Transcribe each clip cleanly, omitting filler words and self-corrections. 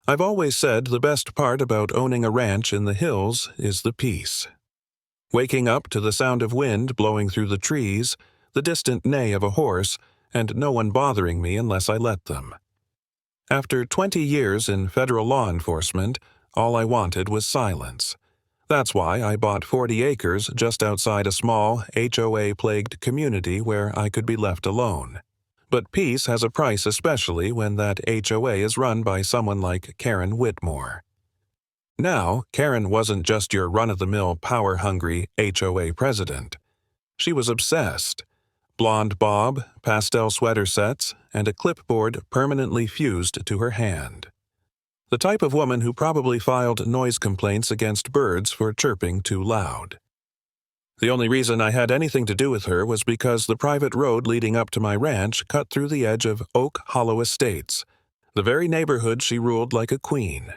I've always said the best part about owning a ranch in the hills is the peace. Waking up to the sound of wind blowing through the trees, the distant neigh of a horse, and no one bothering me unless I let them. After 20 years in federal law enforcement, all I wanted was silence. That's why I bought 40 acres just outside a small, HOA-plagued community where I could be left alone. But peace has a price, especially when that HOA is run by someone like Karen Whitmore. Now, Karen wasn't just your run-of-the-mill, power-hungry HOA president. She was obsessed. Blonde bob, pastel sweater sets, and a clipboard permanently fused to her hand. The type of woman who probably filed noise complaints against birds for chirping too loud. The only reason I had anything to do with her was because the private road leading up to my ranch cut through the edge of Oak Hollow Estates, the very neighborhood she ruled like a queen.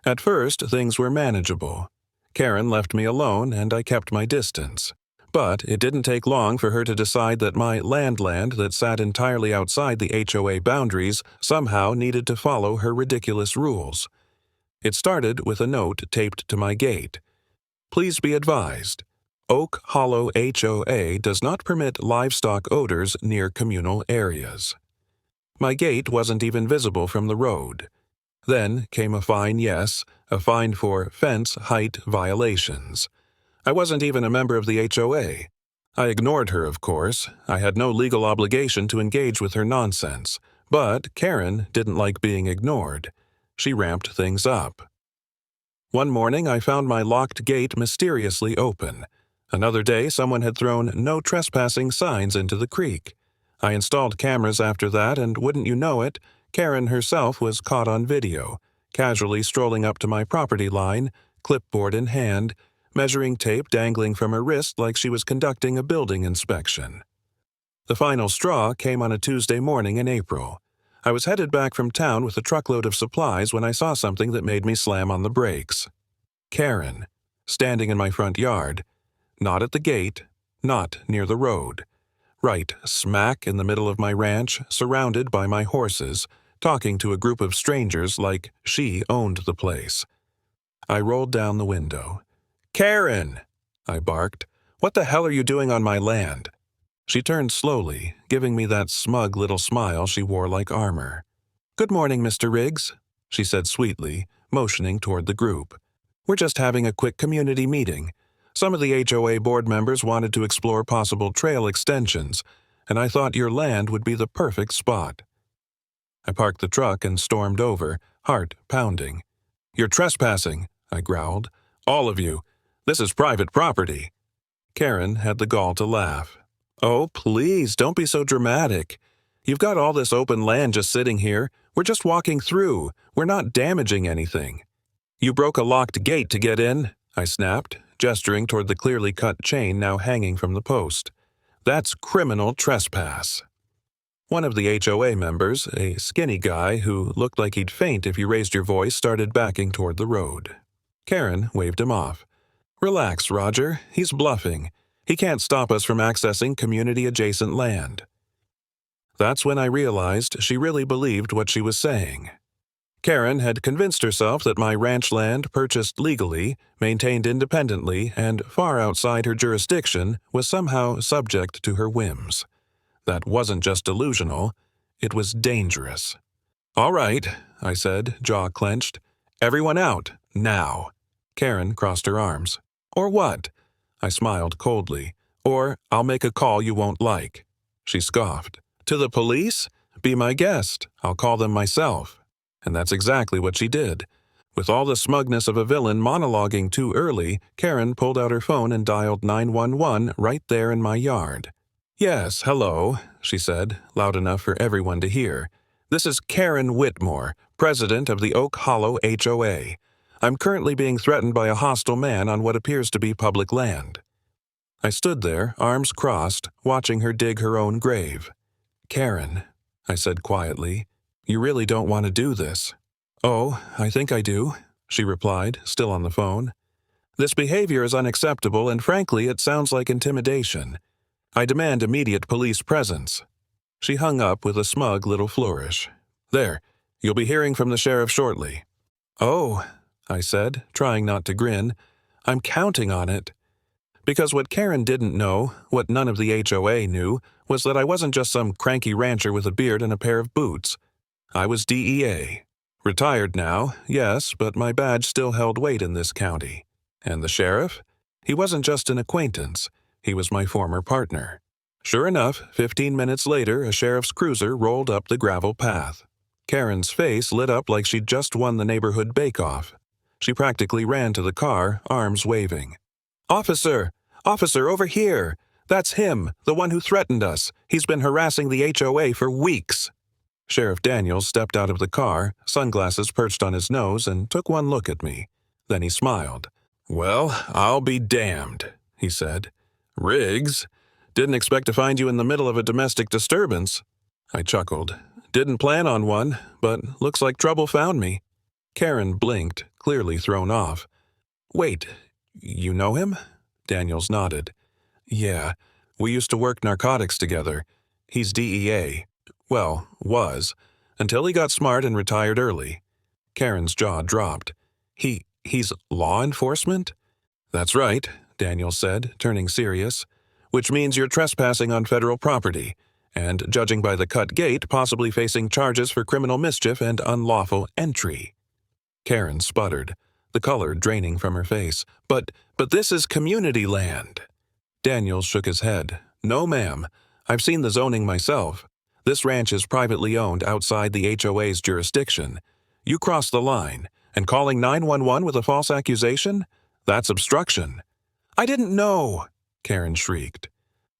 At first, things were manageable. Karen left me alone and I kept my distance. But it didn't take long for her to decide that my land that sat entirely outside the HOA boundaries somehow needed to follow her ridiculous rules. It started with a note taped to my gate. Please be advised, Oak Hollow HOA does not permit livestock odors near communal areas. My gate wasn't even visible from the road. Then came a fine, yes, a fine for fence height violations. I wasn't even a member of the HOA. I ignored her, of course. I had no legal obligation to engage with her nonsense. But Karen didn't like being ignored. She ramped things up. One morning, I found my locked gate mysteriously open. Another day, someone had thrown no trespassing signs into the creek. I installed cameras after that, and wouldn't you know it, Karen herself was caught on video, casually strolling up to my property line, clipboard in hand, measuring tape dangling from her wrist like she was conducting a building inspection. The final straw came on a Tuesday morning in April. I was headed back from town with a truckload of supplies when I saw something that made me slam on the brakes. Karen, standing in my front yard, not at the gate, not near the road. Right smack in the middle of my ranch, surrounded by my horses, talking to a group of strangers like she owned the place. I rolled down the window. "Karen!" I barked. "What the hell are you doing on my land?" She turned slowly, giving me that smug little smile she wore like armor. "Good morning, Mr. Riggs," she said sweetly, motioning toward the group. "We're just having a quick community meeting. Some of the HOA board members wanted to explore possible trail extensions, and I thought your land would be the perfect spot." I parked the truck and stormed over, heart pounding. "You're trespassing," I growled. "All of you. This is private property." Karen had the gall to laugh. "Oh, please, don't be so dramatic. You've got all this open land just sitting here. We're just walking through. We're not damaging anything." "You broke a locked gate to get in," I snapped, gesturing toward the clearly cut chain now hanging from the post. "That's criminal trespass." One of the HOA members, a skinny guy who looked like he'd faint if you raised your voice, started backing toward the road. Karen waved him off. "Relax, Roger. He's bluffing. He can't stop us from accessing community-adjacent land." That's when I realized she really believed what she was saying. Karen had convinced herself that my ranch land, purchased legally, maintained independently, and far outside her jurisdiction, was somehow subject to her whims. That wasn't just delusional, it was dangerous. "All right," I said, jaw clenched. "Everyone out, now." Karen crossed her arms. "Or what?" I smiled coldly. "Or I'll make a call you won't like." She scoffed. "To the police? Be my guest. I'll call them myself." And that's exactly what she did. With all the smugness of a villain monologuing too early, Karen pulled out her phone and dialed 911 right there in my yard. "Yes, hello," she said, loud enough for everyone to hear. "This is Karen Whitmore, president of the Oak Hollow HOA. I'm currently being threatened by a hostile man on what appears to be public land." I stood there, arms crossed, watching her dig her own grave. "Karen," I said quietly, "you really don't want to do this." "Oh, I think I do," she replied, still on the phone. "This behavior is unacceptable, and frankly, it sounds like intimidation. I demand immediate police presence." She hung up with a smug little flourish. "There, you'll be hearing from the sheriff shortly." "Oh," I said, trying not to grin. "I'm counting on it." Because what Karen didn't know, what none of the HOA knew, was that I wasn't just some cranky rancher with a beard and a pair of boots. I was DEA. Retired now, yes, but my badge still held weight in this county. And the sheriff? He wasn't just an acquaintance. He was my former partner. Sure enough, 15 minutes later, a sheriff's cruiser rolled up the gravel path. Karen's face lit up like she'd just won the neighborhood bake-off. She practically ran to the car, arms waving. "Officer! Officer, over here! That's him, the one who threatened us. He's been harassing the HOA for weeks." Sheriff Daniels stepped out of the car, sunglasses perched on his nose, and took one look at me. Then he smiled. "Well, I'll be damned," he said. "Riggs? Didn't expect to find you in the middle of a domestic disturbance." I chuckled. "Didn't plan on one, but looks like trouble found me." Karen blinked, clearly thrown off. "Wait, you know him?" Daniels nodded. "Yeah, we used to work narcotics together. He's DEA. Well, was, until he got smart and retired early." Karen's jaw dropped. He's law enforcement?" "That's right," Daniels said, turning serious. "Which means you're trespassing on federal property, and, judging by the cut gate, possibly facing charges for criminal mischief and unlawful entry." Karen sputtered, the color draining from her face. But this is community land." Daniels shook his head. "No, ma'am. I've seen the zoning myself. This ranch is privately owned outside the HOA's jurisdiction. You cross the line, and calling 911 with a false accusation? That's obstruction." "I didn't know!" Karen shrieked.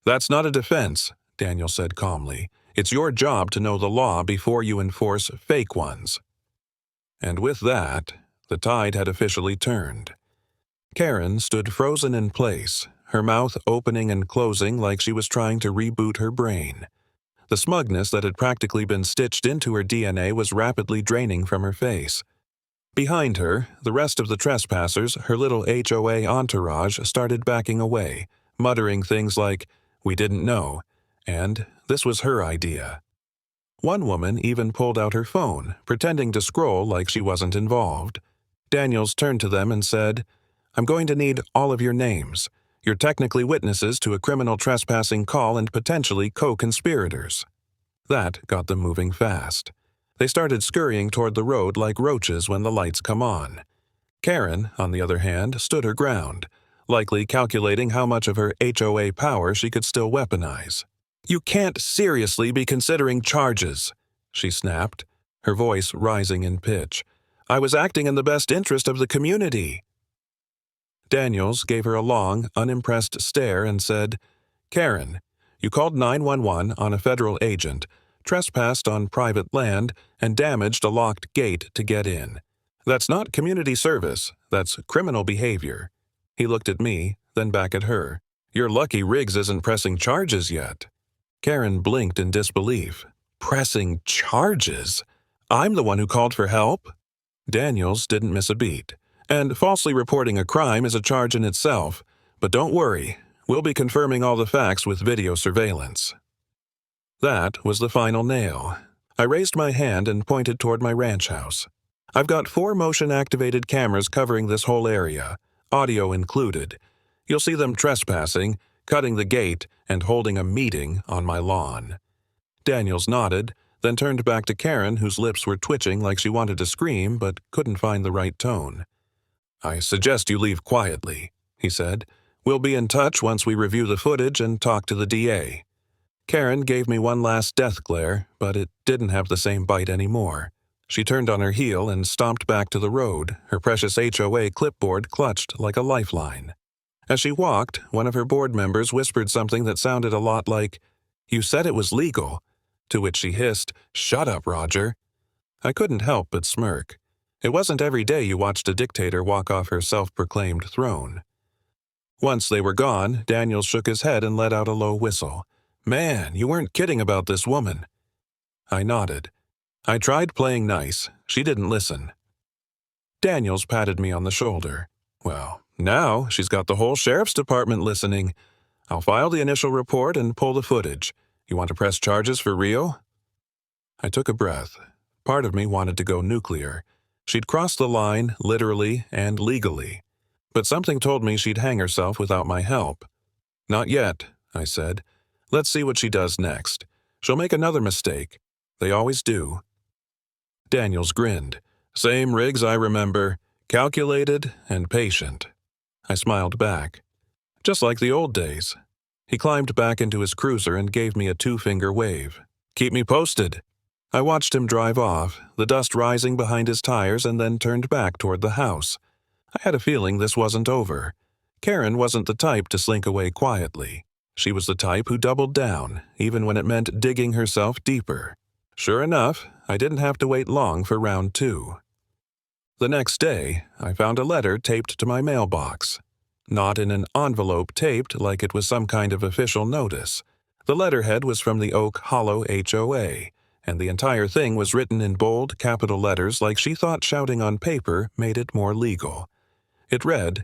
"That's not a defense," Daniel said calmly. "It's your job to know the law before you enforce fake ones." And with that, the tide had officially turned. Karen stood frozen in place, her mouth opening and closing like she was trying to reboot her brain. The smugness that had practically been stitched into her DNA was rapidly draining from her face. Behind her, the rest of the trespassers, her little HOA entourage, started backing away, muttering things like, "We didn't know," and "This was her idea." One woman even pulled out her phone, pretending to scroll like she wasn't involved. Daniels turned to them and said, "I'm going to need all of your names. You're technically witnesses to a criminal trespassing call and potentially co-conspirators." That got them moving fast. They started scurrying toward the road like roaches when the lights come on. Karen, on the other hand, stood her ground, likely calculating how much of her HOA power she could still weaponize. "You can't seriously be considering charges," she snapped, her voice rising in pitch. "I was acting in the best interest of the community." Daniels gave her a long, unimpressed stare and said, "Karen, you called 911 on a federal agent, trespassed on private land, and damaged a locked gate to get in. That's not community service, that's criminal behavior." He looked at me, then back at her. "You're lucky Riggs isn't pressing charges yet." Karen blinked in disbelief. "Pressing charges? I'm the one who called for help?" Daniels didn't miss a beat. "And falsely reporting a crime is a charge in itself. But don't worry, we'll be confirming all the facts with video surveillance." That was the final nail. I raised my hand and pointed toward my ranch house. "I've got 4 motion-activated cameras covering this whole area, audio included. You'll see them trespassing, cutting the gate, and holding a meeting on my lawn." Daniels nodded, then turned back to Karen, whose lips were twitching like she wanted to scream but couldn't find the right tone. "I suggest you leave quietly," he said. "We'll be in touch once we review the footage and talk to the DA." Karen gave me one last death glare, but it didn't have the same bite anymore. She turned on her heel and stomped back to the road, her precious HOA clipboard clutched like a lifeline. As she walked, one of her board members whispered something that sounded a lot like, "You said it was legal," to which she hissed, "Shut up, Roger." I couldn't help but smirk. It wasn't every day you watched a dictator walk off her self-proclaimed throne. Once they were gone, Daniels shook his head and let out a low whistle. "Man, you weren't kidding about this woman." I nodded. I tried playing nice. She didn't listen. Daniels patted me on the shoulder. "Well, now she's got the whole sheriff's department listening. I'll file the initial report and pull the footage. You want to press charges for real?" I took a breath. Part of me wanted to go nuclear. She'd crossed the line, literally and legally. But something told me she'd hang herself without my help. "Not yet," I said. "Let's see what she does next. She'll make another mistake. They always do." Daniels grinned. "Same Riggs I remember. Calculated and patient." I smiled back. "Just like the old days." He climbed back into his cruiser and gave me a two-finger wave. "Keep me posted." I watched him drive off, the dust rising behind his tires, and then turned back toward the house. I had a feeling this wasn't over. Karen wasn't the type to slink away quietly. She was the type who doubled down, even when it meant digging herself deeper. Sure enough, I didn't have to wait long for round two. The next day, I found a letter taped to my mailbox. Not in an envelope taped like it was some kind of official notice. The letterhead was from the Oak Hollow HOA, and the entire thing was written in bold, capital letters like she thought shouting on paper made it more legal. It read,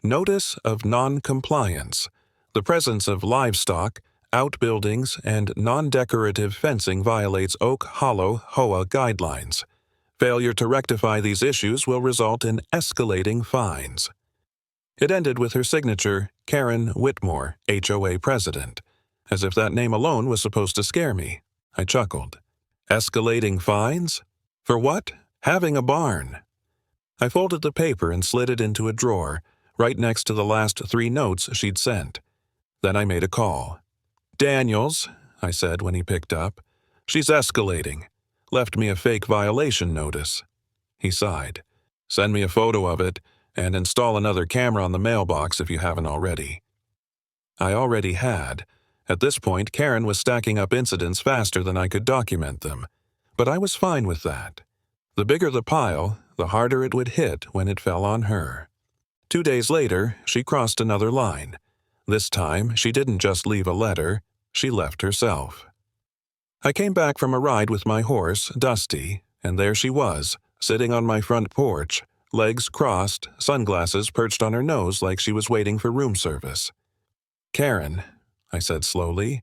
"Notice of non-compliance. The presence of livestock, outbuildings, and non-decorative fencing violates Oak Hollow HOA guidelines. Failure to rectify these issues will result in escalating fines." It ended with her signature, Karen Whitmore, HOA President. As if that name alone was supposed to scare me. I chuckled. Escalating fines? For what? Having a barn. I folded the paper and slid it into a drawer, right next to the last 3 notes she'd sent. Then I made a call. "Daniels," I said when he picked up. "She's escalating. Left me a fake violation notice." He sighed. "Send me a photo of it, and install another camera on the mailbox if you haven't already." I already had. At this point, Karen was stacking up incidents faster than I could document them. But I was fine with that. The bigger the pile, the harder it would hit when it fell on her. 2 days later, she crossed another line. This time, she didn't just leave a letter, she left herself. I came back from a ride with my horse, Dusty, and there she was, sitting on my front porch, legs crossed, sunglasses perched on her nose like she was waiting for room service. "Karen," I said slowly,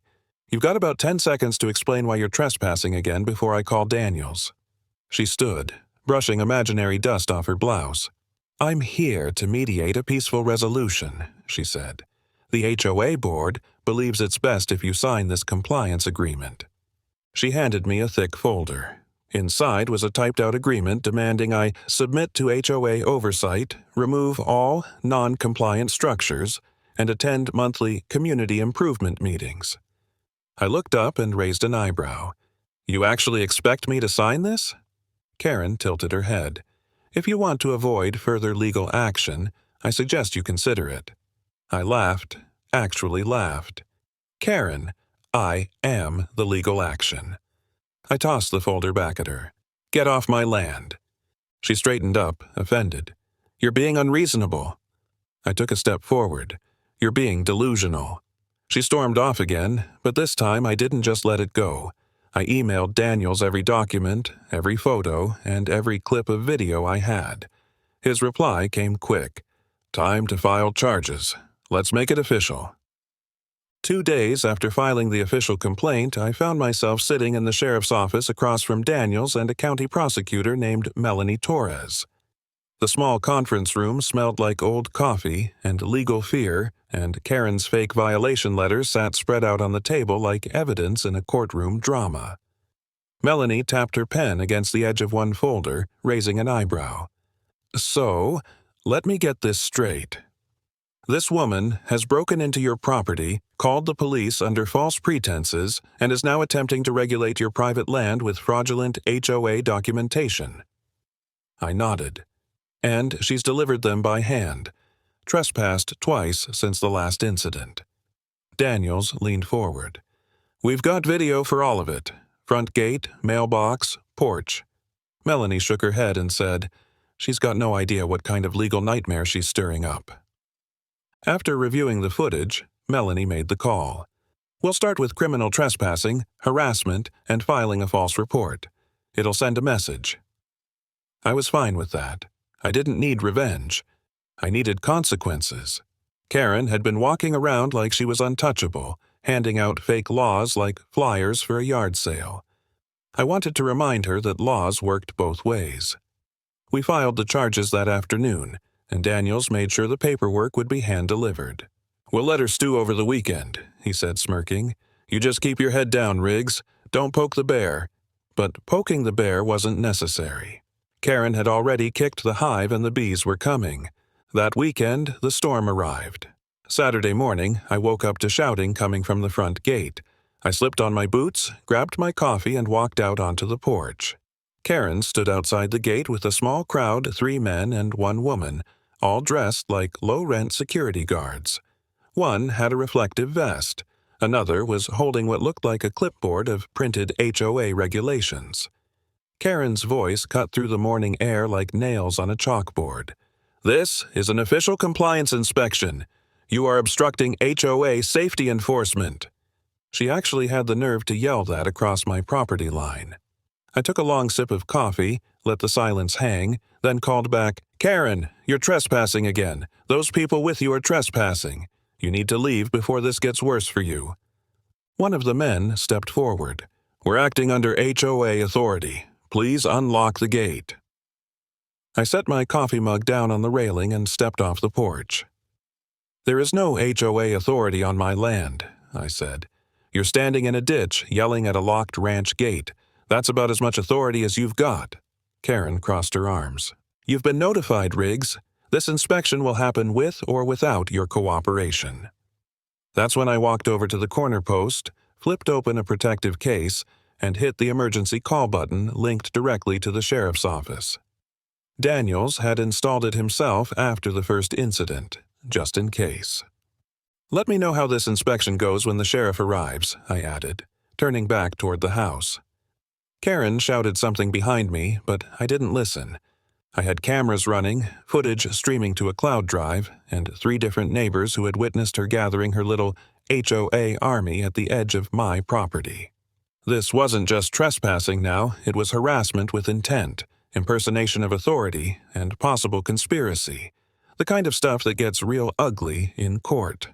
"you've got about 10 seconds to explain why you're trespassing again before I call Daniels." She stood, brushing imaginary dust off her blouse. "I'm here to mediate a peaceful resolution," she said. "The HOA board believes it's best if you sign this compliance agreement." She handed me a thick folder. Inside was a typed-out agreement demanding I submit to HOA oversight, remove all non-compliant structures, and attend monthly community improvement meetings. I looked up and raised an eyebrow. "You actually expect me to sign this?" Karen tilted her head. "If you want to avoid further legal action, I suggest you consider it." I laughed, actually laughed. "Karen, I am the legal action." I tossed the folder back at her. "Get off my land." She straightened up, offended. "You're being unreasonable." I took a step forward. "You're being delusional." She stormed off again, but this time I didn't just let it go. I emailed Daniels every document, every photo, and every clip of video I had. His reply came quick. "Time to file charges. Let's make it official." 2 days after filing the official complaint, I found myself sitting in the sheriff's office across from Daniels and a county prosecutor named Melanie Torres. The small conference room smelled like old coffee and legal fear, and Karen's fake violation letters sat spread out on the table like evidence in a courtroom drama. Melanie tapped her pen against the edge of one folder, raising an eyebrow. "So, let me get this straight. This woman has broken into your property, called the police under false pretenses, and is now attempting to regulate your private land with fraudulent HOA documentation." I nodded. "And she's delivered them by hand. Trespassed twice since the last incident." Daniels leaned forward. "We've got video for all of it. Front gate, mailbox, porch." Melanie shook her head and said, "She's got no idea what kind of legal nightmare she's stirring up." After reviewing the footage, Melanie made the call. "We'll start with criminal trespassing, harassment, and filing a false report. It'll send a message." I was fine with that. I didn't need revenge. I needed consequences. Karen had been walking around like she was untouchable, handing out fake laws like flyers for a yard sale. I wanted to remind her that laws worked both ways. We filed the charges that afternoon, and Daniels made sure the paperwork would be hand-delivered. "We'll let her stew over the weekend," he said, smirking. "You just keep your head down, Riggs. Don't poke the bear." But poking the bear wasn't necessary. Karen had already kicked the hive and the bees were coming. That weekend, the storm arrived. Saturday morning, I woke up to shouting coming from the front gate. I slipped on my boots, grabbed my coffee, and walked out onto the porch. Karen stood outside the gate with a small crowd, 3 men and 1 woman, all dressed like low-rent security guards. One had a reflective vest. Another was holding what looked like a clipboard of printed HOA regulations. Karen's voice cut through the morning air like nails on a chalkboard. "This is an official compliance inspection. You are obstructing HOA safety enforcement." She actually had the nerve to yell that across my property line. I took a long sip of coffee, let the silence hang, then called back, "Karen, you're trespassing again. Those people with you are trespassing. You need to leave before this gets worse for you." One of the men stepped forward. "We're acting under HOA authority. Please unlock the gate." I set my coffee mug down on the railing and stepped off the porch. "There is no HOA authority on my land," I said. "You're standing in a ditch, yelling at a locked ranch gate. That's about as much authority as you've got." Karen crossed her arms. "You've been notified, Riggs. This inspection will happen with or without your cooperation." That's when I walked over to the corner post, flipped open a protective case, and hit the emergency call button linked directly to the sheriff's office. Daniels had installed it himself after the first incident, just in case. "Let me know how this inspection goes when the sheriff arrives," I added, turning back toward the house. Karen shouted something behind me, but I didn't listen. I had cameras running, footage streaming to a cloud drive, and 3 different neighbors who had witnessed her gathering her little HOA army at the edge of my property. This wasn't just trespassing now, it was harassment with intent, impersonation of authority, and possible conspiracy. The kind of stuff that gets real ugly in court.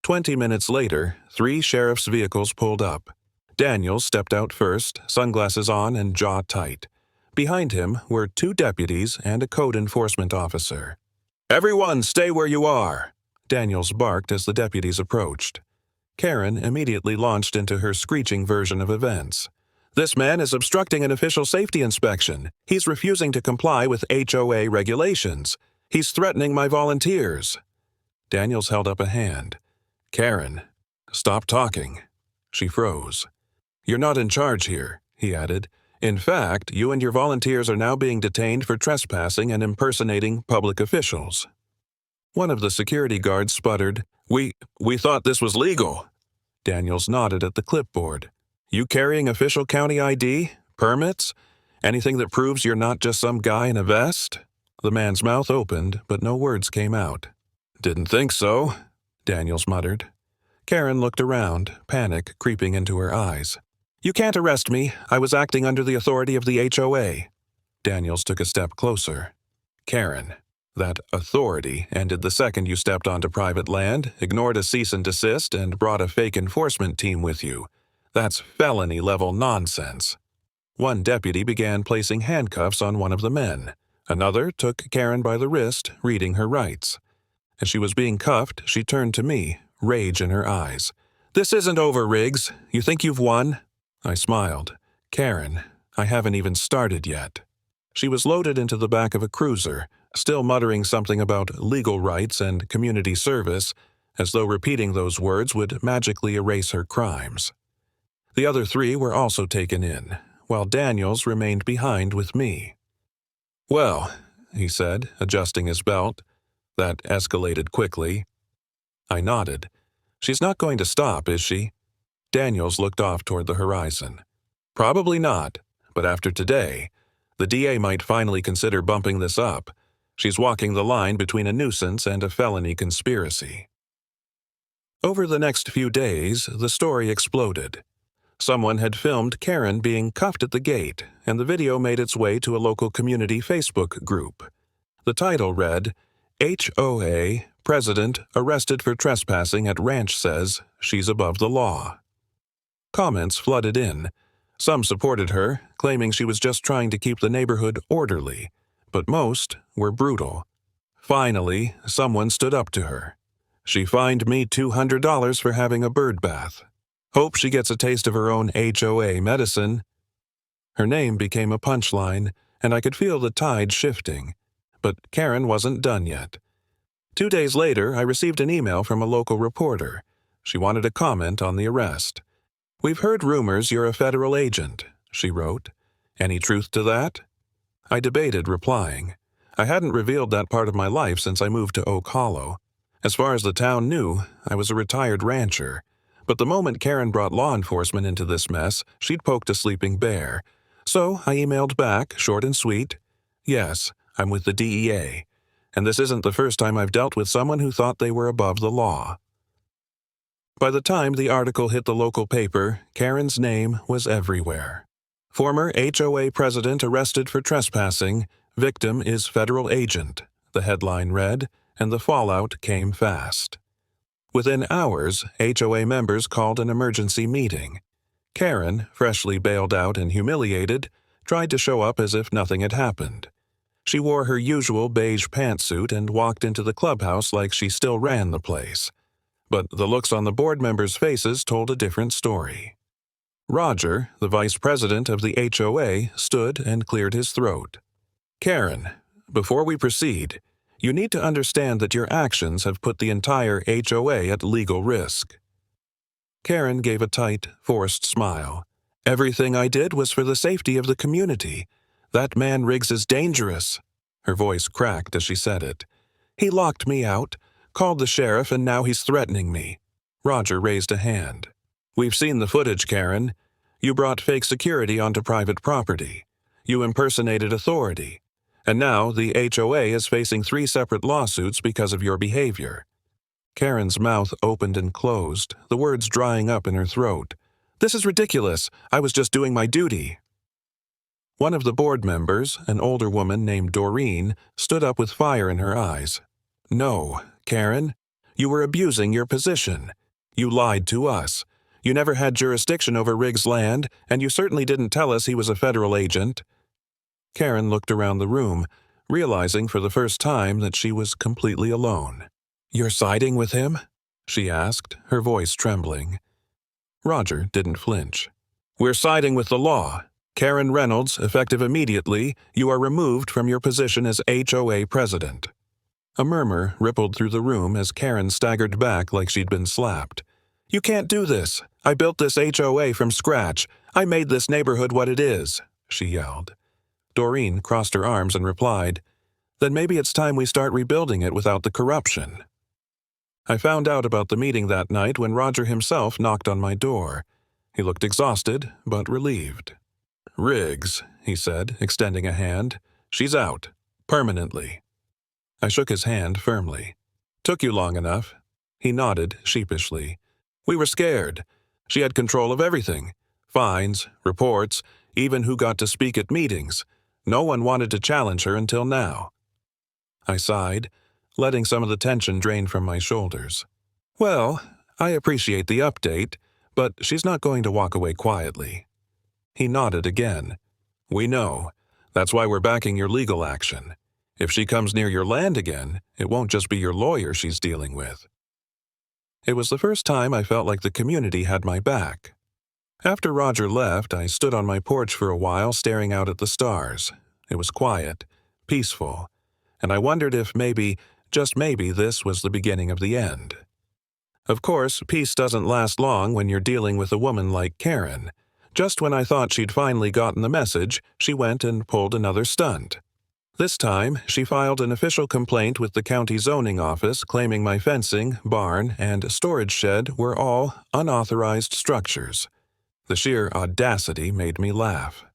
20 minutes later, 3 sheriff's vehicles pulled up. Daniels stepped out first, sunglasses on and jaw tight. Behind him were 2 deputies and a code enforcement officer. "Everyone stay where you are," Daniels barked as the deputies approached. Karen immediately launched into her screeching version of events. "This man is obstructing an official safety inspection. He's refusing to comply with HOA regulations. He's threatening my volunteers." Daniels held up a hand. "Karen, stop talking." She froze. "You're not in charge here," he added. "In fact, you and your volunteers are now being detained for trespassing and impersonating public officials." One of the security guards sputtered, We thought this was legal." Daniels nodded at the clipboard. "You carrying official county ID? Permits? Anything that proves you're not just some guy in a vest?" The man's mouth opened, but no words came out. "Didn't think so," Daniels muttered. Karen looked around, panic creeping into her eyes. "You can't arrest me. I was acting under the authority of the HOA." Daniels took a step closer. "Karen, that authority ended the second you stepped onto private land, ignored a cease and desist, and brought a fake enforcement team with you. That's felony-level nonsense." One deputy began placing handcuffs on one of the men. Another took Karen by the wrist, reading her rights. As she was being cuffed, she turned to me, rage in her eyes. "This isn't over, Riggs. You think you've won?" I smiled. "Karen, I haven't even started yet." She was loaded into the back of a cruiser, still muttering something about legal rights and community service, as though repeating those words would magically erase her crimes. The other 3 were also taken in, while Daniels remained behind with me. "Well," he said, adjusting his belt. "That escalated quickly." I nodded. "She's not going to stop, is she?" Daniels looked off toward the horizon. "Probably not, but after today, the DA might finally consider bumping this up. She's walking the line between a nuisance and a felony conspiracy." Over the next few days, the story exploded. Someone had filmed Karen being cuffed at the gate, and the video made its way to a local community Facebook group. The title read, "HOA President Arrested for Trespassing at Ranch Says She's Above the Law." Comments flooded in. Some supported her, claiming she was just trying to keep the neighborhood orderly. but most were brutal. Finally, someone stood up to her. She fined me $200 for having a bird bath. Hope she gets a taste of her own HOA medicine. Her name became a punchline, and I could feel the tide shifting. But Karen wasn't done yet. 2 days later, I received an email from a local reporter. She wanted a comment on the arrest. "We've heard rumors you're a federal agent," she wrote. "Any truth to that?" I debated replying. I hadn't revealed that part of my life since I moved to Oak Hollow. As far as the town knew, I was a retired rancher. But the moment Karen brought law enforcement into this mess, she'd poked a sleeping bear. So I emailed back, short and sweet. "Yes, I'm with the DEA. And this isn't the first time I've dealt with someone who thought they were above the law." By the time the article hit the local paper, Karen's name was everywhere. "Former HOA president arrested for trespassing. Victim is federal agent," the headline read, and the fallout came fast. Within hours, HOA members called an emergency meeting. Karen, freshly bailed out and humiliated, tried to show up as if nothing had happened. She wore her usual beige pantsuit and walked into the clubhouse like she still ran the place. But the looks on the board members' faces told a different story. Roger, the vice president of the HOA, stood and cleared his throat. "Karen, before we proceed, you need to understand that your actions have put the entire HOA at legal risk." Karen gave a tight, forced smile. "Everything I did was for the safety of the community. That man Riggs is dangerous." Her voice cracked as she said it. "He locked me out, called the sheriff, and now he's threatening me." Roger raised a hand. "We've seen the footage, Karen. You brought fake security onto private property. You impersonated authority. And now the HOA is facing 3 separate lawsuits because of your behavior." Karen's mouth opened and closed, the words drying up in her throat. "This is ridiculous. I was just doing my duty." One of the board members, an older woman named Doreen, stood up with fire in her eyes. "No, Karen. You were abusing your position. You lied to us. You never had jurisdiction over Riggs' land, and you certainly didn't tell us he was a federal agent." Karen looked around the room, realizing for the first time that she was completely alone. "You're siding with him?" she asked, her voice trembling. Roger didn't flinch. "We're siding with the law. Karen Reynolds, effective immediately, you are removed from your position as HOA president." A murmur rippled through the room as Karen staggered back like she'd been slapped. "You can't do this. I built this HOA from scratch. I made this neighborhood what it is," she yelled. Doreen crossed her arms and replied, "Then maybe it's time we start rebuilding it without the corruption." I found out about the meeting that night when Roger himself knocked on my door. He looked exhausted, but relieved. "Riggs," he said, extending a hand. "She's out. Permanently." I shook his hand firmly. "Took you long enough." He nodded sheepishly. "We were scared. She had control of everything. Fines, reports, even who got to speak at meetings. No one wanted to challenge her until now." I sighed, letting some of the tension drain from my shoulders. "Well, I appreciate the update, but she's not going to walk away quietly." He nodded again. "We know. That's why we're backing your legal action. If she comes near your land again, it won't just be your lawyer she's dealing with." It was the first time I felt like the community had my back. After Roger left, I stood on my porch for a while staring out at the stars. It was quiet, peaceful, and I wondered if maybe, just maybe, this was the beginning of the end. Of course, peace doesn't last long when you're dealing with a woman like Karen. Just when I thought she'd finally gotten the message, she went and pulled another stunt. This time, she filed an official complaint with the county zoning office claiming my fencing, barn, and storage shed were all unauthorized structures. The sheer audacity made me laugh.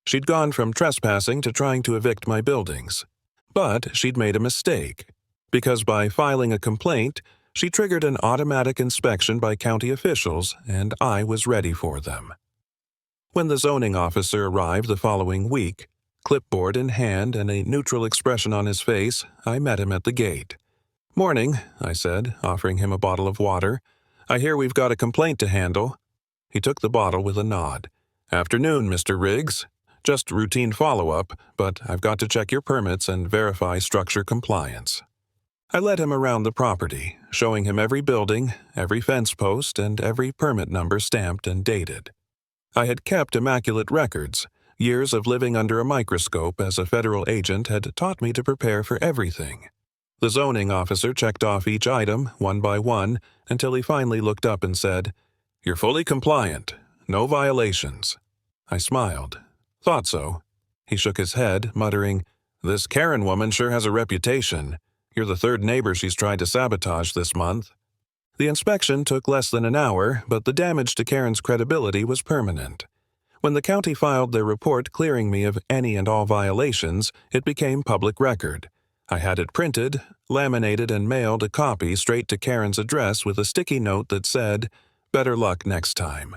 She'd gone from trespassing to trying to evict my buildings. But she'd made a mistake, because by filing a complaint, she triggered an automatic inspection by county officials, and I was ready for them. When the zoning officer arrived the following week, clipboard in hand and a neutral expression on his face, I met him at the gate. "Morning," I said, offering him a bottle of water. "I hear we've got a complaint to handle." He took the bottle with a nod. "Afternoon, Mr. Riggs. Just routine follow-up, but I've got to check your permits and verify structure compliance." I led him around the property, showing him every building, every fence post, and every permit number stamped and dated. I had kept immaculate records. Years of living under a microscope as a federal agent had taught me to prepare for everything. The zoning officer checked off each item, one by one, until he finally looked up and said, "You're fully compliant. No violations." I smiled. "Thought so." He shook his head, muttering, "This Karen woman sure has a reputation. You're the third neighbor she's tried to sabotage this month." The inspection took less than an hour, but the damage to Karen's credibility was permanent. When the county filed their report clearing me of any and all violations, it became public record. I had it printed, laminated, and mailed a copy straight to Karen's address with a sticky note that said, "Better luck next time."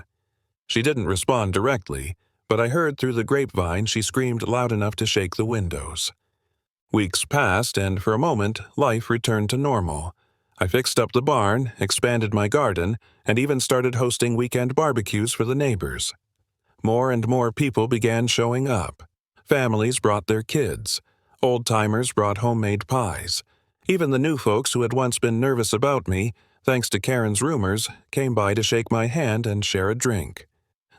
She didn't respond directly, but I heard through the grapevine she screamed loud enough to shake the windows. Weeks passed, and for a moment, life returned to normal. I fixed up the barn, expanded my garden, and even started hosting weekend barbecues for the neighbors. More and more people began showing up. Families brought their kids. Old-timers brought homemade pies. Even the new folks who had once been nervous about me, thanks to Karen's rumors, came by to shake my hand and share a drink.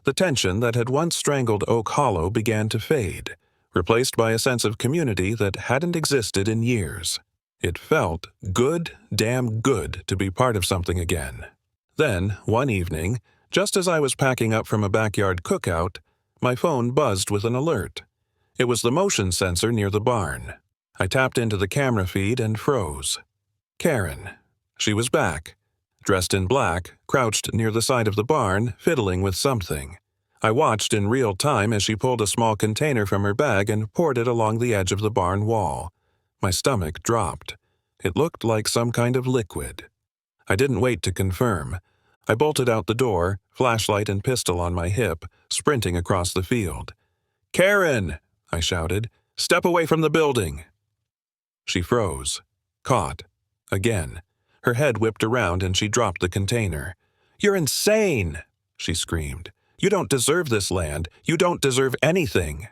The tension that had once strangled Oak Hollow began to fade, replaced by a sense of community that hadn't existed in years. It felt good, damn good, to be part of something again. Then, one evening, just as I was packing up from a backyard cookout, my phone buzzed with an alert. It was the motion sensor near the barn. I tapped into the camera feed and froze. Karen. She was back. Dressed in black, crouched near the side of the barn, fiddling with something. I watched in real time as she pulled a small container from her bag and poured it along the edge of the barn wall. My stomach dropped. It looked like some kind of liquid. I didn't wait to confirm. I bolted out the door, flashlight and pistol on my hip, sprinting across the field. "Karen!" I shouted. "Step away from the building!" She froze. Caught. Again. Her head whipped around and she dropped the container. "You're insane!" she screamed. "You don't deserve this land. You don't deserve anything."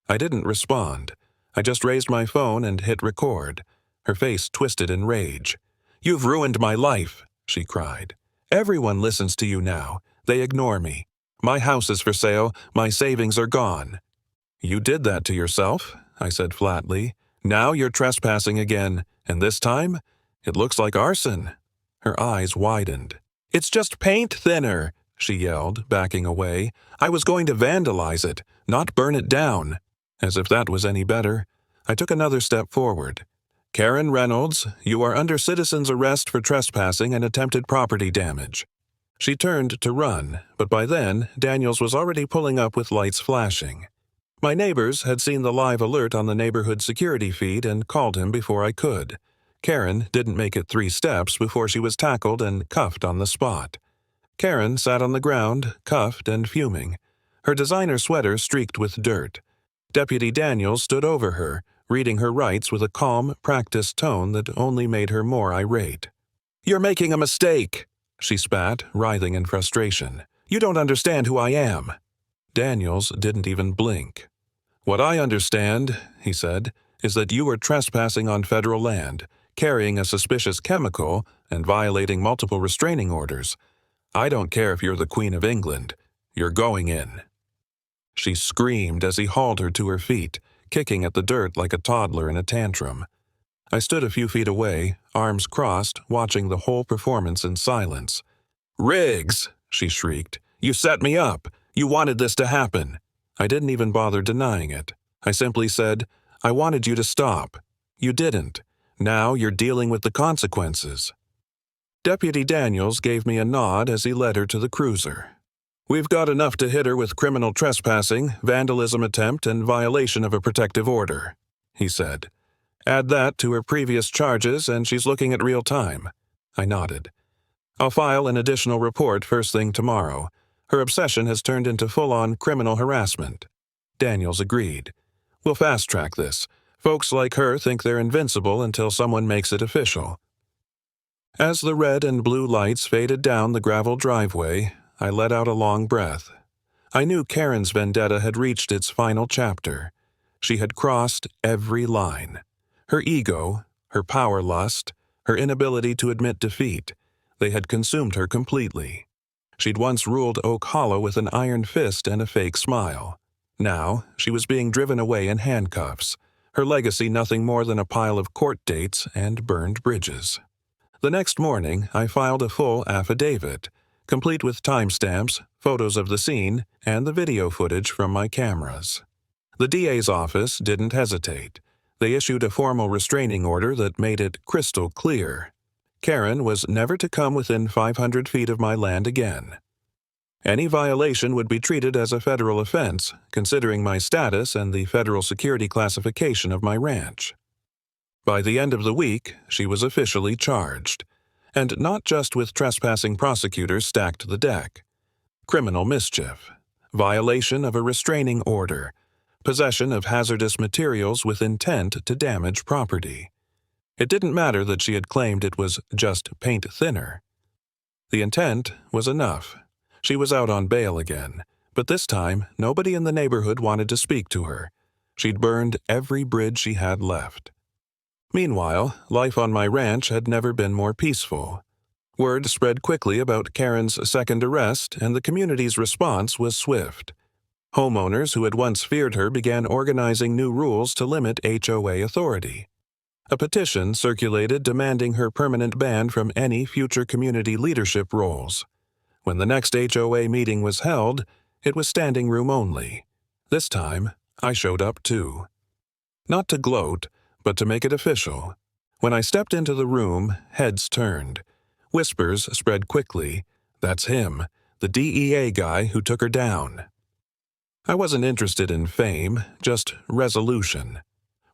I didn't respond. I just raised my phone and hit record. Her face twisted in rage. "You've ruined my life," she cried. "Everyone listens to you now. They ignore me. My house is for sale. My savings are gone." "You did that to yourself," I said flatly. "Now you're trespassing again, and this time, it looks like arson." Her eyes widened. "It's just paint thinner," she yelled, backing away. "I was going to vandalize it, not burn it down." As if that was any better, I took another step forward. "Karen Reynolds, you are under citizen's arrest for trespassing and attempted property damage." She turned to run, but by then, Daniels was already pulling up with lights flashing. My neighbors had seen the live alert on the neighborhood security feed and called him before I could. Karen didn't make it 3 steps before she was tackled and cuffed on the spot. Karen sat on the ground, cuffed and fuming. Her designer sweater streaked with dirt. Deputy Daniels stood over her, reading her rights with a calm, practiced tone that only made her more irate. "You're making a mistake," she spat, writhing in frustration. "You don't understand who I am." Daniels didn't even blink. "What I understand," he said, "is that you were trespassing on federal land, carrying a suspicious chemical, and violating multiple restraining orders. I don't care if you're the Queen of England. You're going in." She screamed as he hauled her to her feet, kicking at the dirt like a toddler in a tantrum. I stood a few feet away, arms crossed, watching the whole performance in silence. "Riggs!" she shrieked. "You set me up! You wanted this to happen!" I didn't even bother denying it. I simply said, "I wanted you to stop. You didn't. Now you're dealing with the consequences." Deputy Daniels gave me a nod as he led her to the cruiser. "We've got enough to hit her with criminal trespassing, vandalism attempt, and violation of a protective order," he said. "Add that to her previous charges and she's looking at real time." I nodded. "I'll file an additional report first thing tomorrow. Her obsession has turned into full-on criminal harassment." Daniels agreed. "We'll fast-track this. Folks like her think they're invincible until someone makes it official." As the red and blue lights faded down the gravel driveway, I let out a long breath. I knew Karen's vendetta had reached its final chapter. She had crossed every line. Her ego, her power lust, her inability to admit defeat, they had consumed her completely. She'd once ruled Oak Hollow with an iron fist and a fake smile. Now, she was being driven away in handcuffs, her legacy nothing more than a pile of court dates and burned bridges. The next morning, I filed a full affidavit, complete with timestamps, photos of the scene, and the video footage from my cameras. The DA's office didn't hesitate. They issued a formal restraining order that made it crystal clear. Karen was never to come within 500 feet of my land again. Any violation would be treated as a federal offense, considering my status and the federal security classification of my ranch. By the end of the week, she was officially charged. And not just with trespassing prosecutors stacked the deck. Criminal mischief, violation of a restraining order, possession of hazardous materials with intent to damage property. It didn't matter that she had claimed it was just paint thinner. The intent was enough. She was out on bail again, but this time nobody in the neighborhood wanted to speak to her. She'd burned every bridge she had left. Meanwhile, life on my ranch had never been more peaceful. Word spread quickly about Karen's second arrest, and the community's response was swift. Homeowners who had once feared her began organizing new rules to limit HOA authority. A petition circulated demanding her permanent ban from any future community leadership roles. When the next HOA meeting was held, it was standing room only. This time, I showed up too. Not to gloat, but to make it official. When I stepped into the room, heads turned. Whispers spread quickly. That's him, the DEA guy who took her down. I wasn't interested in fame, just resolution.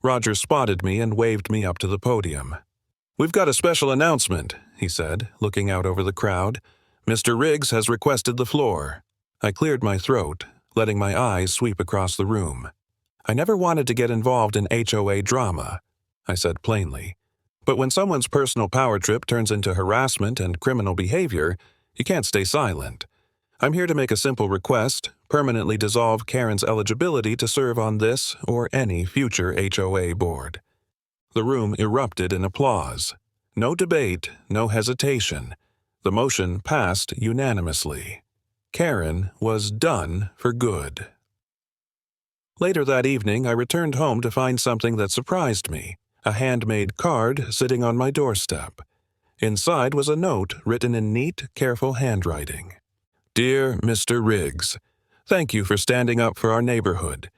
Roger spotted me and waved me up to the podium. "We've got a special announcement," he said, looking out over the crowd. "Mr. Riggs has requested the floor." I cleared my throat, letting my eyes sweep across the room. I never wanted to get involved in HOA drama, I said plainly. But when someone's personal power trip turns into harassment and criminal behavior, you can't stay silent. I'm here to make a simple request, permanently dissolve Karen's eligibility to serve on this or any future HOA board. The room erupted in applause. No debate, no hesitation. The motion passed unanimously. Karen was done for good. Later that evening, I returned home to find something that surprised me, a handmade card sitting on my doorstep. Inside was a note written in neat, careful handwriting. "Dear Mr. Riggs, thank you for standing up for our neighborhood.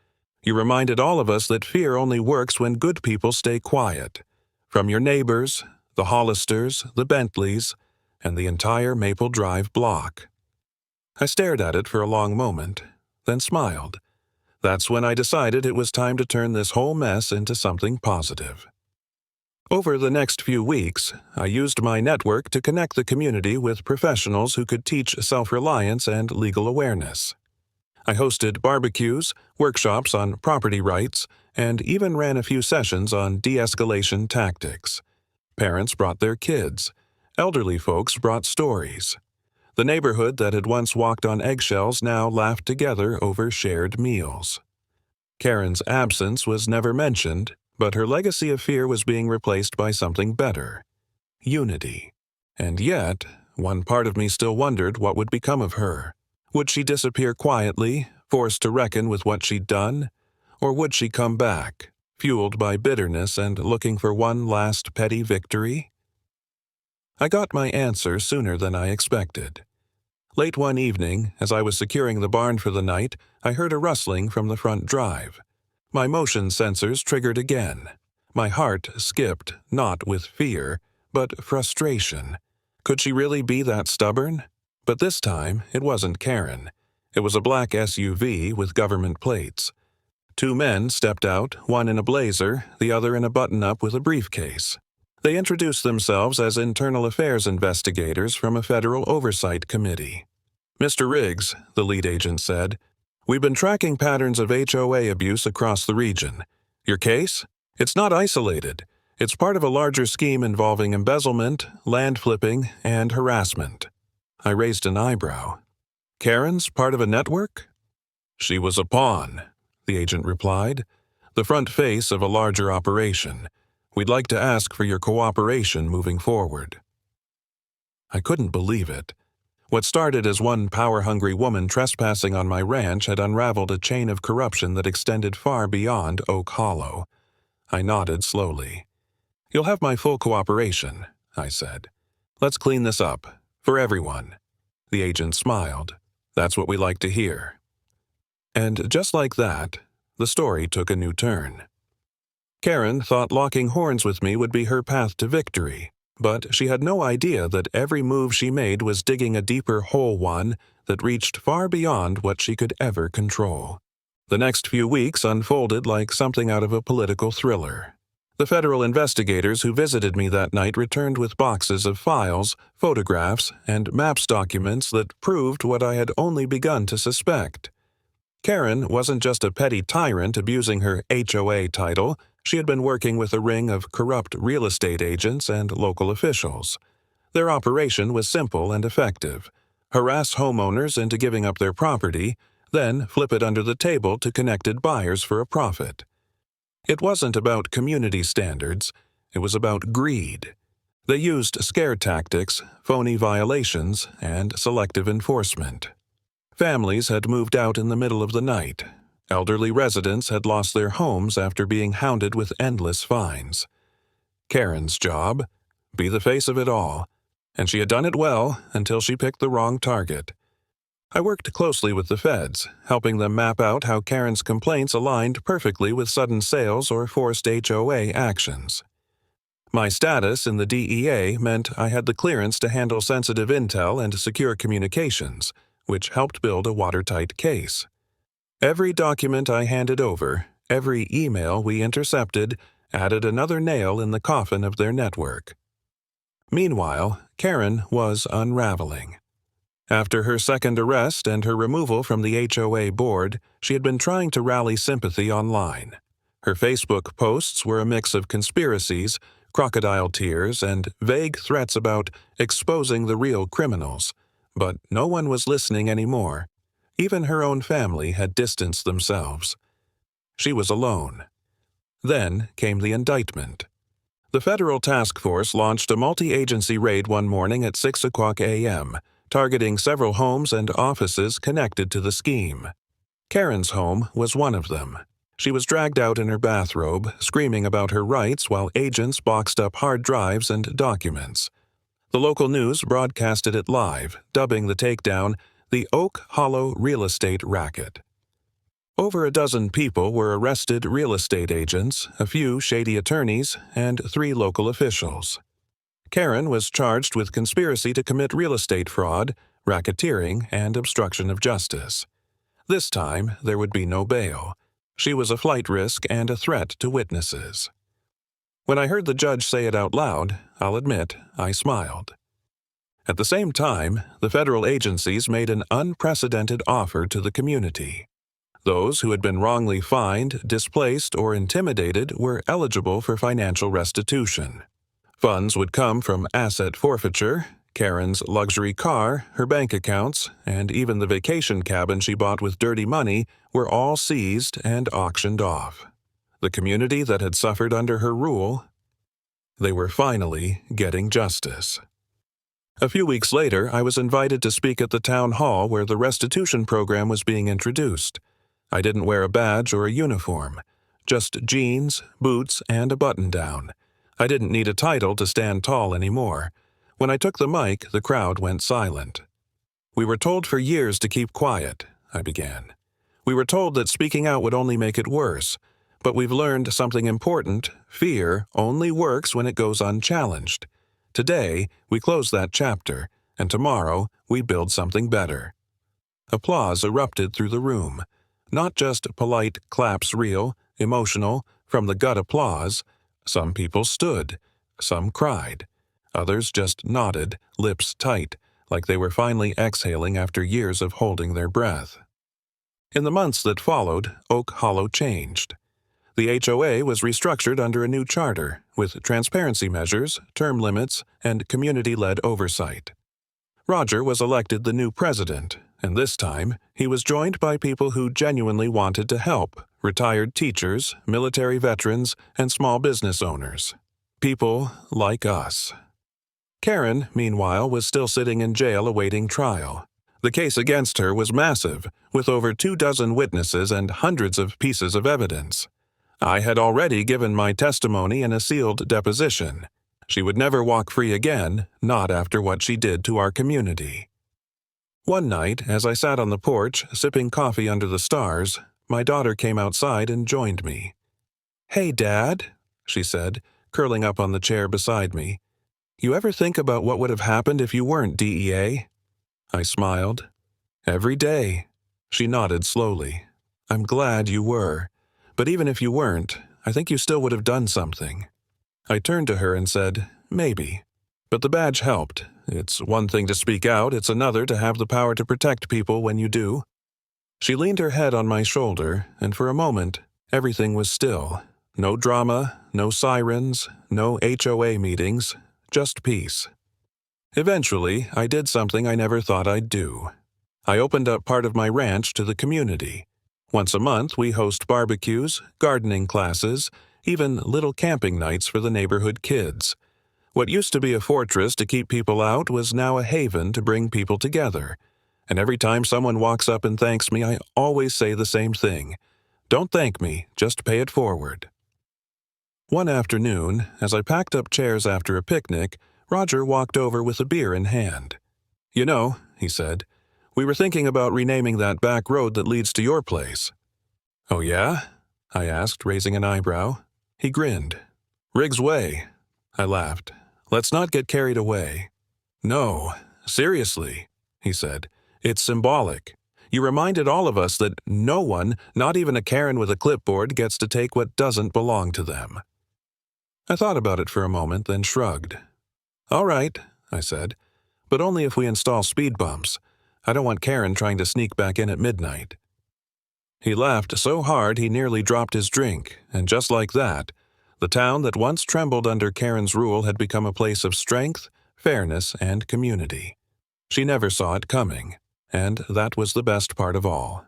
You reminded all of us that fear only works when good people stay quiet. From your neighbors, the Hollisters, the Bentleys, and the entire Maple Drive block." I stared at it for a long moment, then smiled. That's when I decided it was time to turn this whole mess into something positive. Over the next few weeks, I used my network to connect the community with professionals who could teach self-reliance and legal awareness. I hosted barbecues, workshops on property rights, and even ran a few sessions on de-escalation tactics. Parents brought their kids. Elderly folks brought stories. The neighborhood that had once walked on eggshells now laughed together over shared meals. Karen's absence was never mentioned, but her legacy of fear was being replaced by something better: unity. And yet, one part of me still wondered what would become of her. Would she disappear quietly, forced to reckon with what she'd done? Or would she come back, fueled by bitterness and looking for one last petty victory? I got my answer sooner than I expected. Late one evening, as I was securing the barn for the night, I heard a rustling from the front drive. My motion sensors triggered again. My heart skipped, not with fear, but frustration. Could she really be that stubborn? But this time, it wasn't Karen. It was a black SUV with government plates. Two men stepped out, one in a blazer, the other in a button-up with a briefcase. They introduced themselves as internal affairs investigators from a federal oversight committee. "Mr. Riggs," the lead agent said, "we've been tracking patterns of HOA abuse across the region. Your case? It's not isolated. It's part of a larger scheme involving embezzlement, land flipping, and harassment." I raised an eyebrow. "Karen's part of a network?" "She was a pawn," the agent replied. "The front face of a larger operation. We'd like to ask for your cooperation moving forward." I couldn't believe it. What started as one power-hungry woman trespassing on my ranch had unraveled a chain of corruption that extended far beyond Oak Hollow. I nodded slowly. "You'll have my full cooperation," I said. "Let's clean this up. For everyone." The agent smiled. "That's what we like to hear." And just like that, the story took a new turn. Karen thought locking horns with me would be her path to victory, but she had no idea that every move she made was digging a deeper hole, one that reached far beyond what she could ever control. The next few weeks unfolded like something out of a political thriller. The federal investigators who visited me that night returned with boxes of files, photographs, and maps documents that proved what I had only begun to suspect. Karen wasn't just a petty tyrant abusing her HOA title. She had been working with a ring of corrupt real estate agents and local officials. Their operation was simple and effective: harass homeowners into giving up their property, then flip it under the table to connected buyers for a profit. It wasn't about community standards, it was about greed. They used scare tactics, phony violations, and selective enforcement. Families had moved out in the middle of the night. Elderly residents had lost their homes after being hounded with endless fines. Karen's job? Be the face of it all. And she had done it well until she picked the wrong target. I worked closely with the feds, helping them map out how Karen's complaints aligned perfectly with sudden sales or forced HOA actions. My status in the DEA meant I had the clearance to handle sensitive intel and secure communications, which helped build a watertight case. Every document I handed over, every email we intercepted, added another nail in the coffin of their network. Meanwhile, Karen was unraveling. After her second arrest and her removal from the HOA board, she had been trying to rally sympathy online. Her Facebook posts were a mix of conspiracies, crocodile tears, and vague threats about exposing the real criminals. But no one was listening anymore. Even her own family had distanced themselves. She was alone. Then came the indictment. The federal task force launched a multi-agency raid one morning at 6 o'clock a.m., targeting several homes and offices connected to the scheme. Karen's home was one of them. She was dragged out in her bathrobe, screaming about her rights while agents boxed up hard drives and documents. The local news broadcasted it live, dubbing the takedown the Oak Hollow Real Estate Racket. Over a dozen people were arrested: real estate agents, a few shady attorneys, and 3 local officials. Karen was charged with conspiracy to commit real estate fraud, racketeering, and obstruction of justice. This time, there would be no bail. She was a flight risk and a threat to witnesses. When I heard the judge say it out loud, I'll admit, I smiled. At the same time, the federal agencies made an unprecedented offer to the community. Those who had been wrongly fined, displaced, or intimidated were eligible for financial restitution. Funds would come from asset forfeiture. Karen's luxury car, her bank accounts, and even the vacation cabin she bought with dirty money were all seized and auctioned off. The community that had suffered under her rule, they were finally getting justice. A few weeks later, I was invited to speak at the town hall where the restitution program was being introduced. I didn't wear a badge or a uniform, just jeans, boots, and a button-down. I didn't need a title to stand tall anymore. When I took the mic, the crowd went silent. "We were told for years to keep quiet," I began. "We were told that speaking out would only make it worse. But we've learned something important: fear only works when it goes unchallenged. Today, we close that chapter, and tomorrow, we build something better." Applause erupted through the room. Not just polite claps, real, emotional, from the gut applause. Some people stood. Some cried. Others just nodded, lips tight, like they were finally exhaling after years of holding their breath. In the months that followed, Oak Hollow changed. The HOA was restructured under a new charter, with transparency measures, term limits, and community-led oversight. Roger was elected the new president, and this time he was joined by people who genuinely wanted to help: retired teachers, military veterans, and small business owners. People like us. Karen, meanwhile, was still sitting in jail awaiting trial. The case against her was massive, with over 24 witnesses and hundreds of pieces of evidence. I had already given my testimony in a sealed deposition. She would never walk free again, not after what she did to our community. One night, as I sat on the porch, sipping coffee under the stars, my daughter came outside and joined me. "Hey, Dad," she said, curling up on the chair beside me. "You ever think about what would have happened if you weren't DEA?" I smiled. "Every day." She nodded slowly. "I'm glad you were. But even if you weren't, I think you still would have done something." I turned to her and said, "Maybe." But the badge helped. It's one thing to speak out, it's another to have the power to protect people when you do. She leaned her head on my shoulder, and for a moment, everything was still. No drama, no sirens, no HOA meetings, just peace. Eventually, I did something I never thought I'd do. I opened up part of my ranch to the community. Once a month, we host barbecues, gardening classes, even little camping nights for the neighborhood kids. What used to be a fortress to keep people out was now a haven to bring people together. And every time someone walks up and thanks me, I always say the same thing. Don't thank me, just pay it forward. One afternoon, as I packed up chairs after a picnic, Roger walked over with a beer in hand. "You know," he said, "we were thinking about renaming that back road that leads to your place." "Oh yeah?" I asked, raising an eyebrow. He grinned. "Riggs Way." I laughed. "Let's not get carried away." "No, seriously," he said. "It's symbolic. You reminded all of us that no one, not even a Karen with a clipboard, gets to take what doesn't belong to them." I thought about it for a moment, then shrugged. "All right," I said, "but only if we install speed bumps. I don't want Karen trying to sneak back in at midnight." He laughed so hard he nearly dropped his drink, and just like that, the town that once trembled under Karen's rule had become a place of strength, fairness, and community. She never saw it coming, and that was the best part of all.